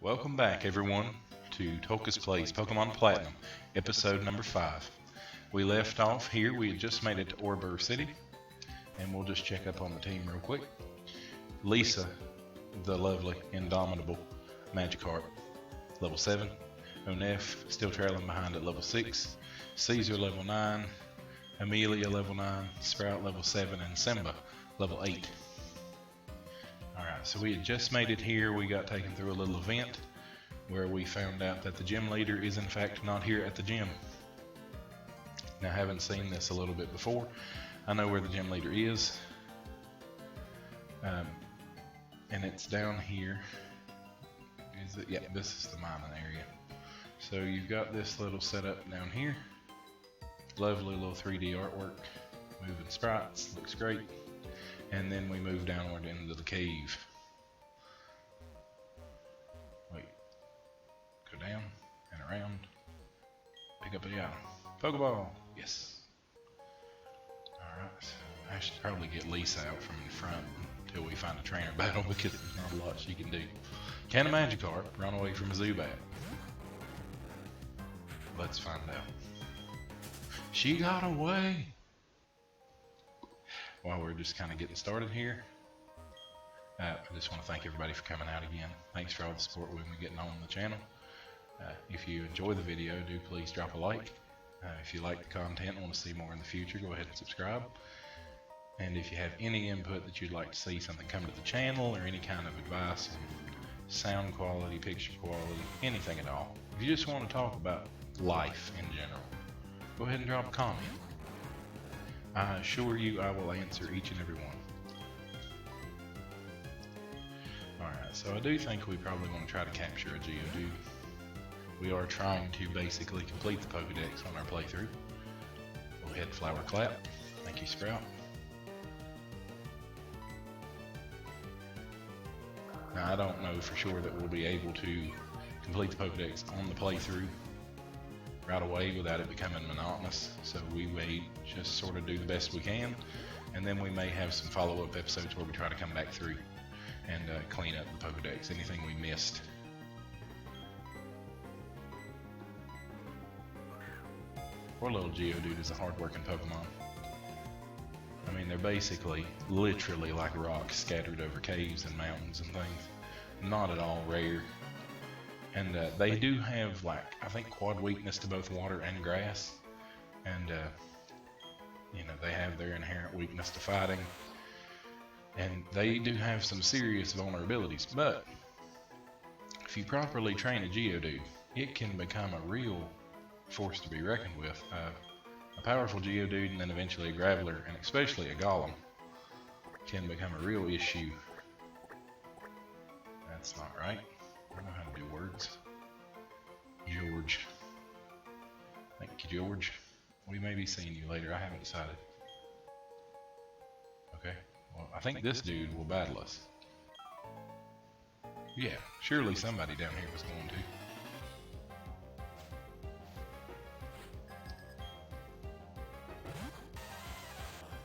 Welcome back, everyone, to Tulkas Plays Pokemon Platinum, episode number 5. We left off here, we had just made it to Oreburgh City, and we'll just check up on the team real quick. Lisa, the lovely, indomitable Magikarp, level 7. Onef, still trailing behind at level 6. Caesar, level 9. Amelia, level 9. Sprout, level 7. And Simba, level 8. Alright, so we had just made it here. We got taken through a little event where we found out that the gym leader is in fact not here at the gym. Now, I haven't seen this a little bit before. I know where the gym leader is. And it's down here. Is it? Yeah, this is the mining area. So you've got this little setup down here. Lovely little 3D artwork. Moving sprites, looks great. And then we move downward into the cave. Wait. Go down and around. Pick up the item. Pokeball! Yes. Alright, so I should probably get Lisa out from in front until we find a trainer battle because there's not a lot she can do. Can a Magikarp run away from a Zubat? Let's find out. She got away! While we're just kind of getting started here, I just want to thank everybody for coming out again. Thanks for all the support we've been getting on the channel. If you enjoy the video, do please drop a like. If you like the content and want to see more in the future, go ahead and subscribe. And if you have any input that you'd like to see something come to the channel, or any kind of advice on sound quality, picture quality, anything at all. If you just want to talk about life in general, go ahead and drop a comment. I assure you I will answer each and every one. Alright, so I do think we probably want to try to capture a Geodude. We are trying to basically complete the Pokedex on our playthrough. We'll hit Flower Clap. Thank you, Sprout. Now, I don't know for sure that we'll be able to complete the Pokedex on the playthrough right away without it becoming monotonous, so we may just sort of do the best we can, and then we may have some follow-up episodes where we try to come back through and clean up the Pokedex, anything we missed. Poor little Geodude is a hard-working Pokemon. I mean, they're basically, literally like rocks scattered over caves and mountains and things. Not at all rare. And they do have, like, I think quad weakness to both water and grass. And, you know, they have their inherent weakness to fighting. And they do have some serious vulnerabilities. But, if you properly train a Geodude, it can become a real force to be reckoned with. A powerful Geodude and then eventually a Graveler, and especially a Golem, can become a real issue. That's not right. I don't know how to do words. George. Thank you, George. We may be seeing you later. I haven't decided. Okay. Well, I think this dude will battle us. Yeah, surely somebody down here was going to.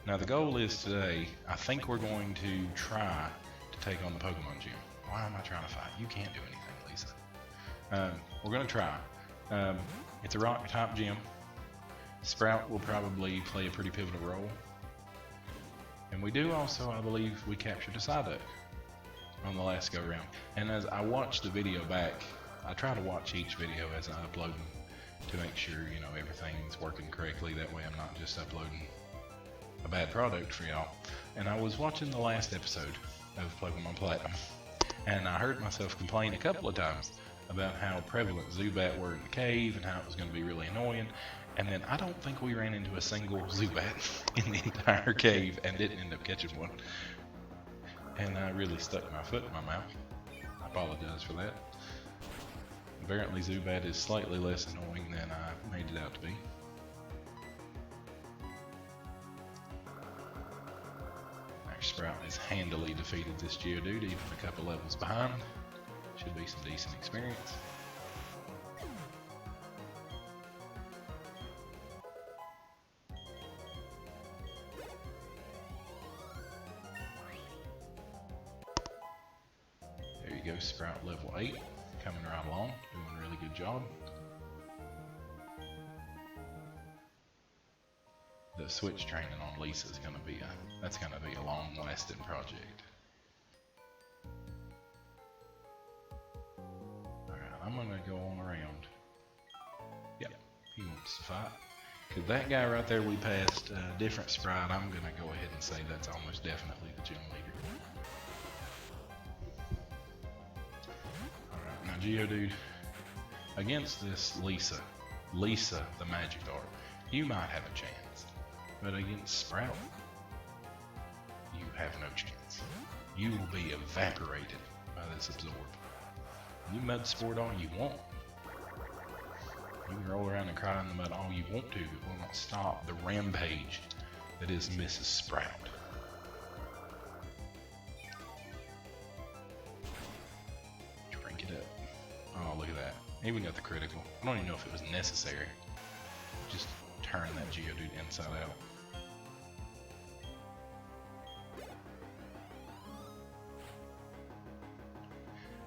Now the goal is today, I think we're going to try to take on the Pokemon Gym. Why am I trying to fight? You can't do anything, Lisa. We're going to try. It's a rock type gym. Sprout will probably play a pretty pivotal role. And we do also, I believe, we captured a Psyduck on the last go round. And as I watch the video back, I try to watch each video as I upload them to make sure, you know, everything's working correctly. That way I'm not just uploading a bad product for y'all. And I was watching the last episode of Pokemon Platinum, and I heard myself complain a couple of times about how prevalent Zubat were in the cave and how it was going to be really annoying. And then I don't think we ran into a single Zubat in the entire cave and didn't end up catching one. And I really stuck my foot in my mouth. I apologize for that. Apparently Zubat is slightly less annoying than I made it out to be. Sprout has handily defeated this Geodude, even a couple levels behind. Should be some decent experience. There you go, Sprout level 8. coming right along, doing a really good job. The switch training on Lisa is gonna be a long-lasting project. Alright, I'm gonna go on around. Yep, he wants to fight. Cause that guy right there we passed, different sprite, I'm gonna go ahead and say that's almost definitely the gym leader. Alright, now Geodude, against this Lisa the Magikarp, you might have a chance. But against Sprout, you have no chance. You will be evaporated by this Absorb. You mud sport all you want. You can roll around and cry in the mud all you want to, but will not stop the rampage that is Mrs. Sprout. Drink it up. Oh, look at that. Even got the critical. I don't even know if it was necessary. Just turn that Geodude inside out.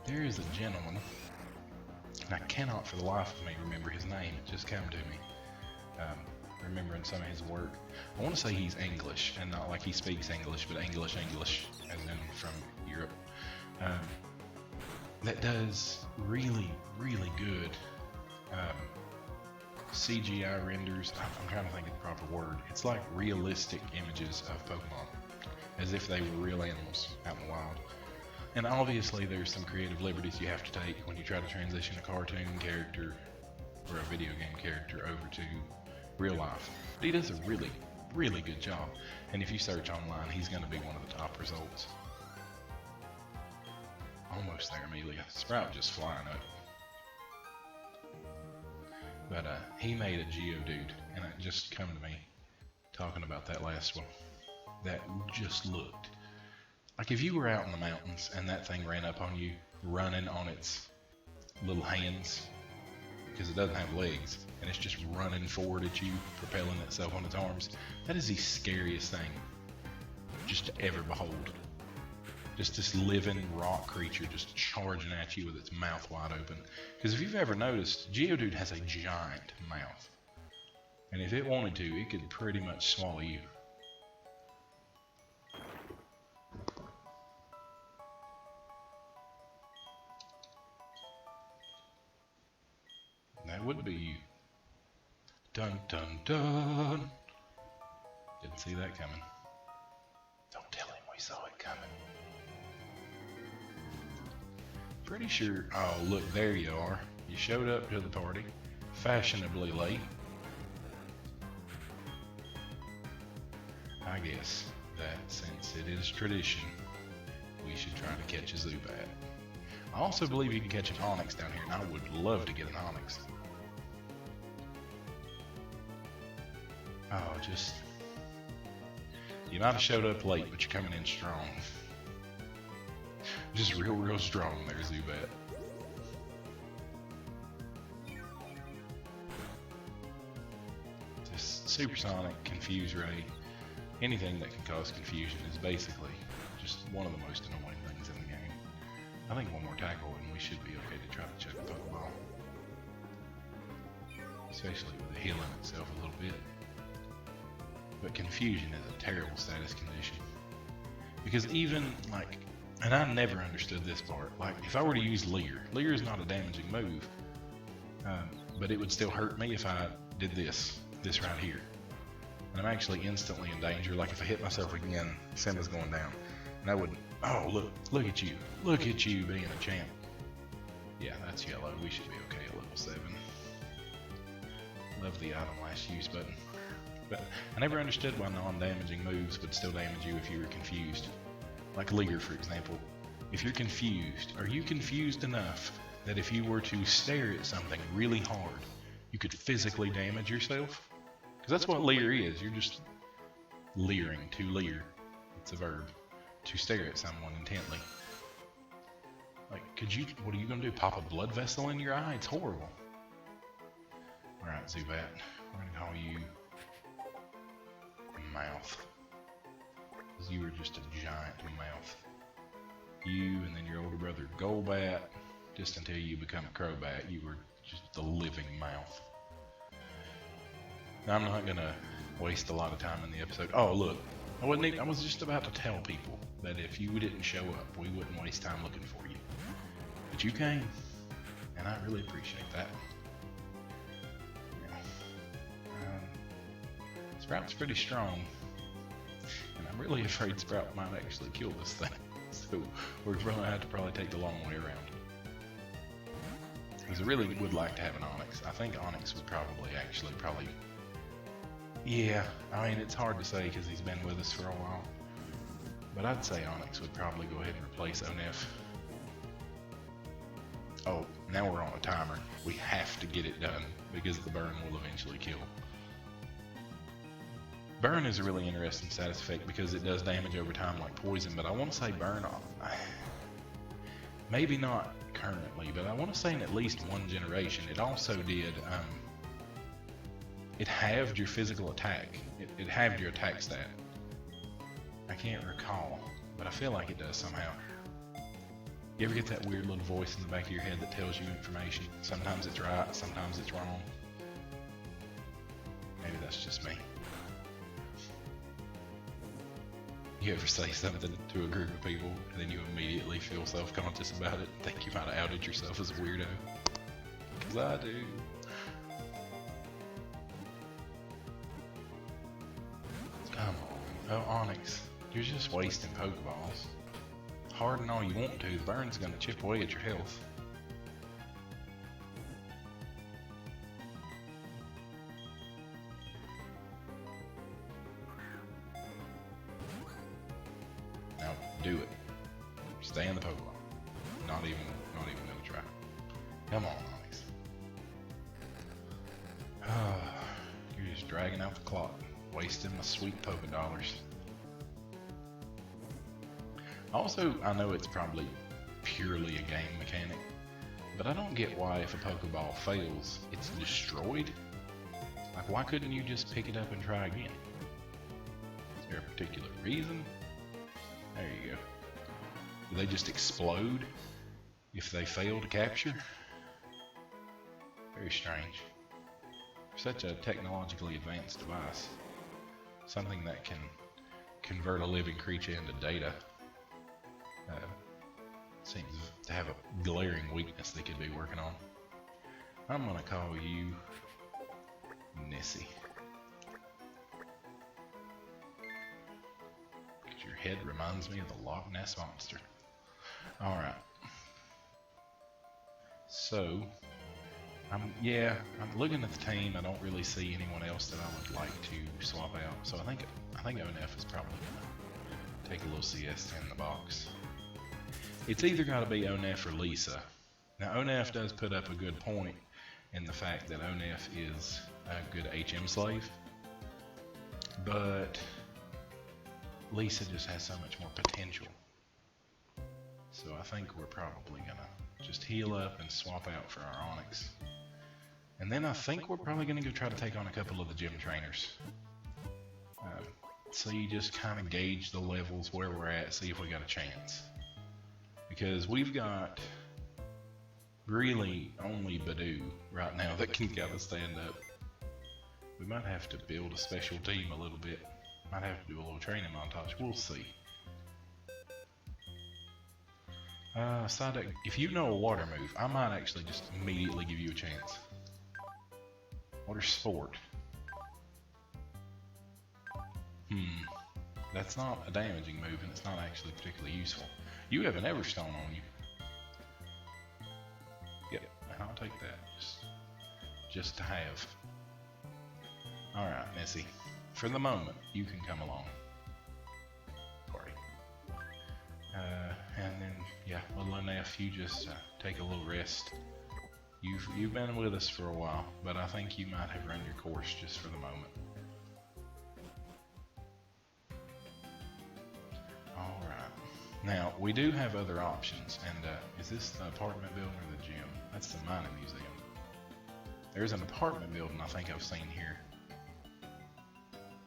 There is a gentleman, and I cannot for the life of me remember his name. It just came to me. Remembering some of his work. I want to say he's English, and not like he speaks English, but English, as in from Europe. That does really, really good CGI renders. I'm trying to think of the proper word. It's like realistic images of Pokemon, as if they were real animals out in the wild. And obviously there's some creative liberties you have to take when you try to transition a cartoon character or a video game character over to real life. But he does a really, really good job. And if you search online, he's going to be one of the top results. Almost there, Amelia. Sprout just flying up. But he made a Geodude, and it just come to me talking about that last one. That just looked like if you were out in the mountains and that thing ran up on you, running on its little hands, because it doesn't have legs, and it's just running forward at you, propelling itself on its arms. That is the scariest thing just to ever behold. Just this living rock creature just charging at you with its mouth wide open. Because if you've ever noticed, Geodude has a giant mouth. And if it wanted to, it could pretty much swallow you. That would be you. Dun dun dun. Didn't see that coming. Don't tell him we saw it coming. Pretty sure. Oh, look, there you are. You showed up to the party, fashionably late. I guess that since it is tradition, we should try to catch a Zubat. I also believe you can catch an Onix down here, and I would love to get an Onix. Oh, just... You might have showed up late, but you're coming in strong. Just real strong there, Zubat. Just supersonic, confuse ray, anything that can cause confusion is basically just one of the most annoying things in the game. I think one more tackle and we should be okay to try to check the Pokeball. Especially with it healing itself a little bit. But confusion is a terrible status condition. Because even, like, and I never understood this part, like, if I were to use Leer is not a damaging move, but it would still hurt me if I did this right here. And I'm actually instantly in danger, like if I hit myself again, Simba's going down. And I would, oh, look at you being a champ. Yeah, that's yellow, we should be okay at level 7. Love the item last use button. But I never understood why non-damaging moves would still damage you if you were confused. Like Leer, for example. If you're confused, are you confused enough that if you were to stare at something really hard, you could physically damage yourself? Because that's what Leer is. You're just leering, to leer. It's a verb. To stare at someone intently. Like, what are you going to do? Pop a blood vessel in your eye? It's horrible. Alright, Zubat. We're going to call you Mouth. Because you were just a giant mouth. You and then your older brother Golbat just until you become a Crobat. You were just the living mouth. Now, I'm not gonna waste a lot of time in the episode. Oh, look, I was just about to tell people that if you didn't show up, we wouldn't waste time looking for you. But you came, and I really appreciate that. Sprout's pretty strong, and I'm really afraid Sprout might actually kill this thing. So we're gonna have to probably take the long way around. Because I really would like to have an Onix. I think Onix would probably. Yeah, I mean, it's hard to say because he's been with us for a while. But I'd say Onix would probably go ahead and replace Onef. Oh, now we're on a timer. We have to get it done because the burn will eventually kill. Burn is a really interesting status effect because it does damage over time like poison, but I want to say burn off. Maybe not currently, but I want to say in at least one generation. It also did, it halved your physical attack. It halved your attack stat. I can't recall, but I feel like it does somehow. You ever get that weird little voice in the back of your head that tells you information? Sometimes it's right, sometimes it's wrong. Maybe that's just me. You ever say something to a group of people and then you immediately feel self-conscious about it and think you might have outed yourself as a weirdo? Because I do. Come on. Oh, Onix. You're just wasting Pokeballs. Harden all you want to, the burn's gonna chip away at your health. Now, do it. Stay in the Pokeball. Not even gonna try. Come on, Onix. You're just dragging out the clock, wasting my sweet Poké dollars. Also, I know it's probably purely a game mechanic, but I don't get why if a Pokeball fails, it's destroyed. Like, why couldn't you just pick it up and try again? Is there a particular reason? There you go. Do they just explode if they fail to capture? Very strange. Such a technologically advanced device. Something that can convert a living creature into data. Seems to have a glaring weakness they could be working on. I'm gonna call you Nessie. Because your head reminds me of the Loch Ness Monster. Alright. So, I'm looking at the team. I don't really see anyone else that I would like to swap out. So I think Onef is probably gonna take a little siesta in the box. It's either got to be Onef or Lisa. Now, Onef does put up a good point in the fact that Onef is a good HM slave, but Lisa just has so much more potential. So I think we're probably gonna just heal up and swap out for our Onix. And then I think we're probably gonna go try to take on a couple of the gym trainers. So you just kind of gauge the levels where we're at, see if we got a chance. Because we've got really only Badoo right now that can kind of stand up. We might have to build a special team a little bit. Might have to do a little training montage. We'll see. Psyduck, if you know a water move, I might actually just immediately give you a chance. Water Sport. That's not a damaging move, and it's not actually particularly useful. You have an Everstone on you. Yep, I'll take that. Just to have. Alright, Nessie. For the moment, you can come along. Sorry. And then, yeah, little Onef, you just take a little rest. You've been with us for a while, but I think you might have run your course just for the moment. Now, we do have other options, and is this the apartment building or the gym? That's the mining museum. There's an apartment building I think I've seen here.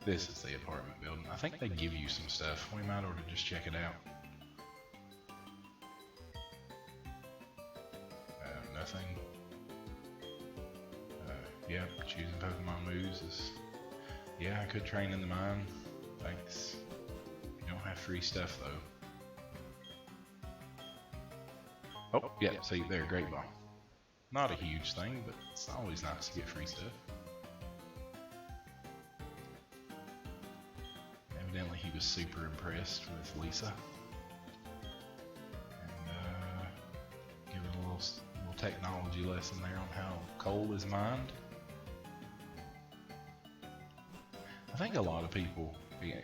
This is the apartment building. I think they give you some stuff. We might ought to just check it out. nothing. Yeah, choosing Pokemon moves is... Yeah, I could train in the mine. Thanks. You don't have free stuff though. Oh, yeah, see there, Great Ball. Not a huge thing, but it's always nice to get free stuff. Evidently he was super impressed with Lisa. And giving a little technology lesson there on how coal is mined. I think a lot of people,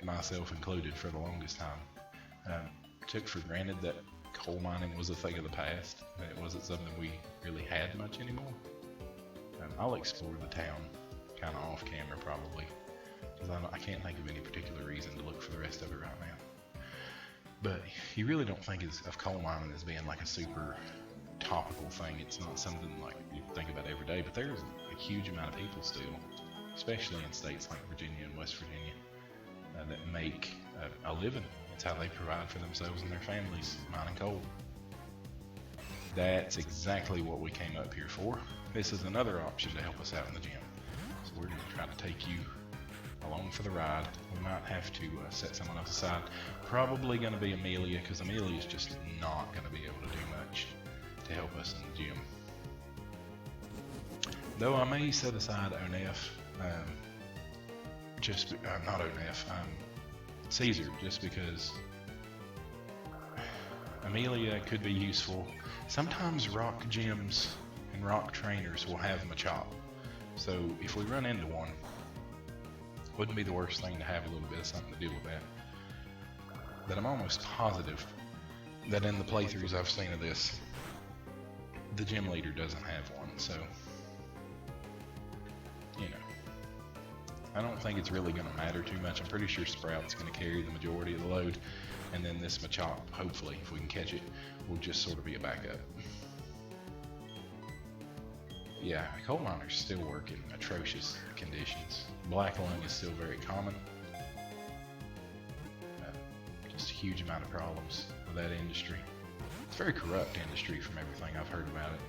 myself included for the longest time, took for granted that coal mining was a thing of the past, and it wasn't something we really had much anymore. I'll explore the town kind of off camera probably, because I can't think of any particular reason to look for the rest of it right now. But you really don't think of coal mining as being like a super topical thing. It's not something like you think about every day, but there's a huge amount of people still, especially in states like Virginia and West Virginia, that make a living. It's how they provide for themselves and their families, mining coal. That's exactly what we came up here for. This is another option to help us out in the gym. So we're going to try to take you along for the ride. We might have to set someone else aside. Probably going to be Amelia, because Amelia is just not going to be able to do much to help us in the gym. Though I may set aside Onef, not Onef, Caesar, just because Amelia could be useful. Sometimes rock gyms and rock trainers will have Machop, so if we run into one, wouldn't be the worst thing to have a little bit of something to do with that. But I'm almost positive that in the playthroughs I've seen of this, the gym leader doesn't have one, so you know, I don't think it's really going to matter too much. I'm pretty sure Sprout's going to carry the majority of the load, and then this Machop, hopefully, if we can catch it, will just sort of be a backup. Yeah, coal miners still work in atrocious conditions. Black lung is still very common. Just a huge amount of problems with that industry. It's a very corrupt industry from everything I've heard about it.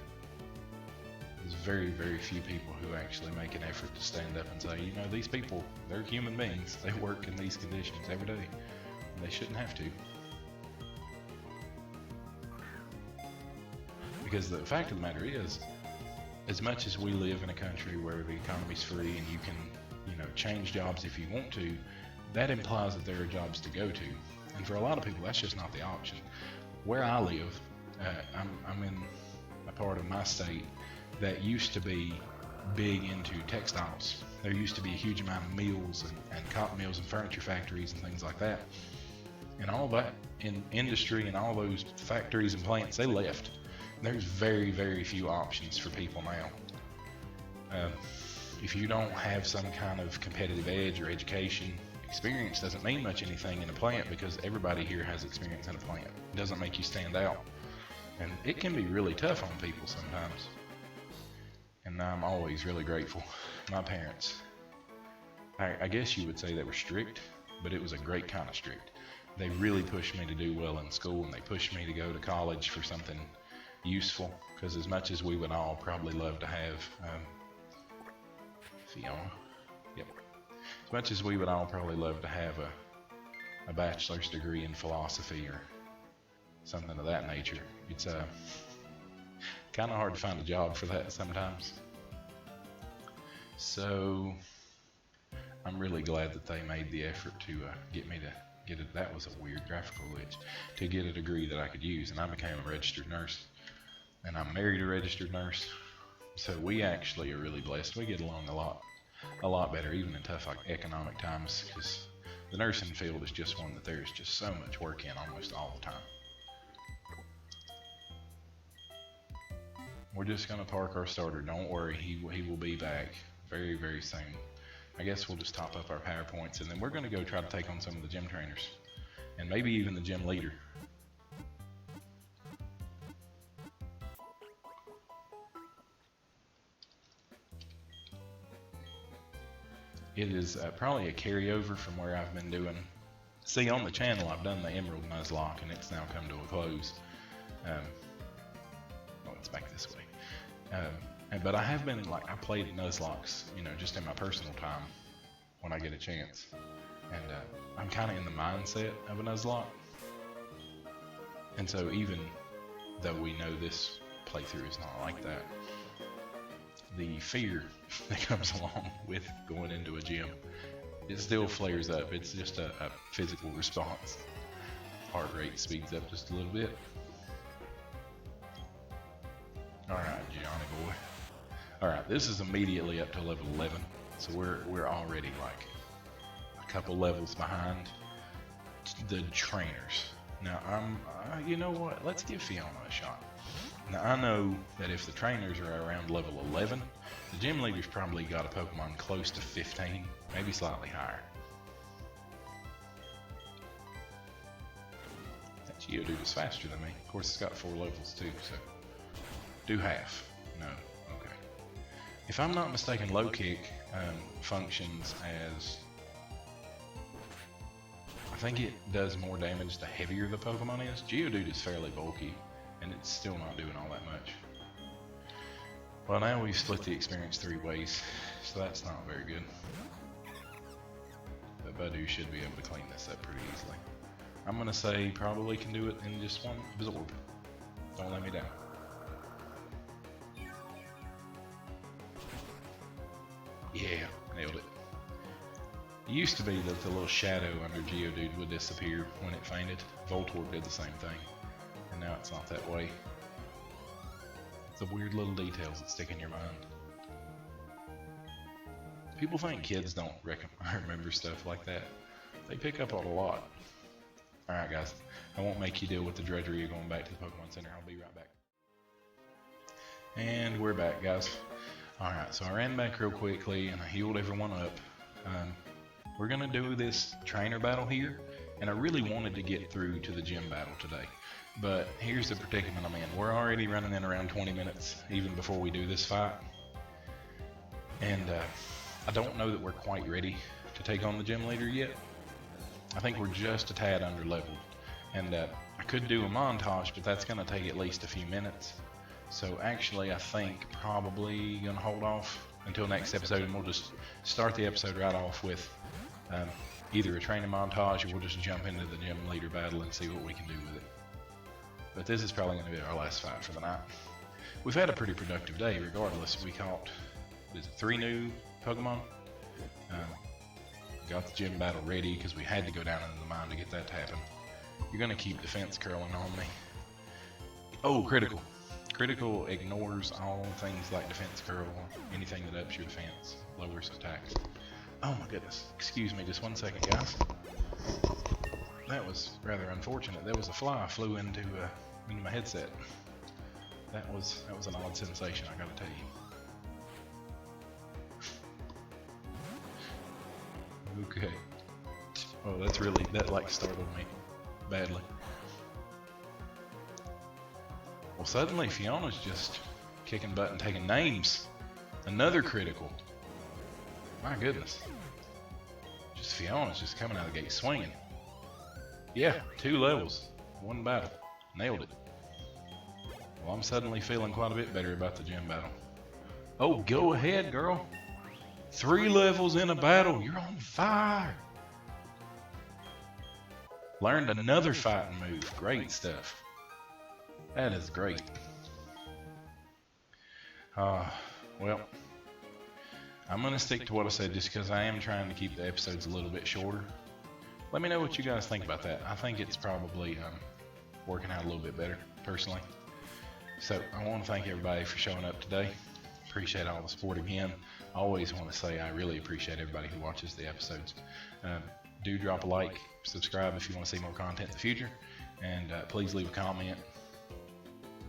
There's very, very few people who actually make an effort to stand up and say, you know, these people, they're human beings. They work in these conditions every day. And they shouldn't have to. Because the fact of the matter is, as much as we live in a country where the economy's free and you can, you know, change jobs if you want to, that implies that there are jobs to go to. And for a lot of people, that's just not the option. Where I live, I'm in a part of my state that used to be big into textiles. There used to be a huge amount of mills and cotton mills and furniture factories and things like that. And all that in industry and all those factories and plants, they left. There's very, very few options for people now. If you don't have some kind of competitive edge or education, experience doesn't mean much anything in a plant, because everybody here has experience in a plant. It doesn't make you stand out. And it can be really tough on people sometimes. And I'm always really grateful. My parents, I guess you would say they were strict, but it was a great kind of strict. They really pushed me to do well in school, and they pushed me to go to college for something useful, because as much as we would all probably love to have Fiona, yep. As much as we would all probably love to have a bachelor's degree in philosophy or something of that nature, it's kind of hard to find a job for that sometimes. So I'm really glad that they made the effort to get me to get it. That was a weird graphical glitch, to get a degree that I could use, and I became a registered nurse. And I'm married a registered nurse, so we actually are really blessed. We get along a lot better, even in tough economic times, because the nursing field is just one that there's just so much work in almost all the time. We're just gonna park our starter. Don't worry, he will be back very, very soon. I guess we'll just top up our PowerPoints, and then we're gonna go try to take on some of the gym trainers, and maybe even the gym leader. It is probably a carryover from where I've been doing. See, on the channel, I've done the Emerald Nuzlocke, and it's now come to a close. Oh, it's back this way. But I have been like I played Nuzlocke, you know, just in my personal time when I get a chance, and I'm kind of in the mindset of a Nuzlocke, and so even though we know this playthrough is not like that, the fear that comes along with going into a gym, it still flares up. It's just a physical response. Heart rate speeds up just a little bit. Alright, Johnny boy. Alright, this is immediately up to level 11, so we're already like a couple levels behind the trainers. Now you know what, let's give Fiona a shot. Now I know that if the trainers are around level 11, the gym leader's probably got a Pokemon close to 15, maybe slightly higher. That Geodude is faster than me. Of course it's got 4 levels too, so do half. No, okay. If I'm not mistaken, low kick functions as, I think it does more damage the heavier the Pokemon is. Geodude is fairly bulky, and it's still not doing all that much. Well, now we've split the experience 3 ways, so that's not very good. But Badu should be able to clean this up pretty easily. I'm gonna say probably can do it in just one absorb. Don't let me down. Yeah, nailed it. It used to be that the little shadow under Geodude would disappear when it fainted. Voltorb did the same thing, and now it's not that way. It's the weird little details that stick in your mind. People think kids don't remember stuff like that. They pick up on a lot. Alright guys, I won't make you deal with the drudgery of going back to the Pokemon Center. I'll be right back. And we're back, guys. Alright, so I ran back real quickly and I healed everyone up. We're gonna do this trainer battle here, and I really wanted to get through to the gym battle today. But here's the predicament I'm in. We're already running in around 20 minutes, even before we do this fight. And I don't know that we're quite ready to take on the gym leader yet. I think we're just a tad under leveled. And I could do a montage, but that's gonna take at least a few minutes. So actually I think probably gonna hold off until next episode, and we'll just start the episode right off with either a training montage, or we'll just jump into the gym leader battle and see what we can do with it. But this is probably going to be our last fight for the night. We've had a pretty productive day regardless. We caught, what is it, 3 new Pokemon. Got the gym battle ready because we had to go down into the mine to get that to happen. You're going to keep defense curling on me. Oh, critical. Critical ignores all things like defense curl, anything that ups your defense, lowers attacks. Oh my goodness. Excuse me just one second, guys. That was rather unfortunate. There was a fly flew into my headset. That was an odd sensation, I gotta tell you. Okay. Oh, that like startled me badly. Well, suddenly Fiona's just kicking butt and taking names. Another critical. My goodness. Just Fiona's just coming out of the gate swinging. Yeah, 2 levels, 1 battle. Nailed it. Well, I'm suddenly feeling quite a bit better about the gym battle. Oh, go ahead, girl. 3 levels in a battle. You're on fire. Learned another fighting move. Great stuff. That is great. Well, I'm going to stick to what I said just because I am trying to keep the episodes a little bit shorter. Let me know what you guys think about that. I think it's probably working out a little bit better, personally. So I want to thank everybody for showing up today. Appreciate all the support again. I always want to say I really appreciate everybody who watches the episodes. Do drop a like, subscribe if you want to see more content in the future, and please leave a comment.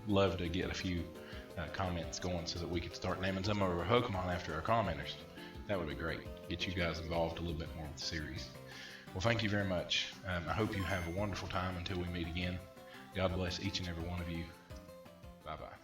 Love to get a few comments going so that we can start naming some of our Pokemon after our commenters. That would be great. Get you guys involved a little bit more with the series. Well, thank you very much. I hope you have a wonderful time until we meet again. God bless each and every one of you. Bye-bye.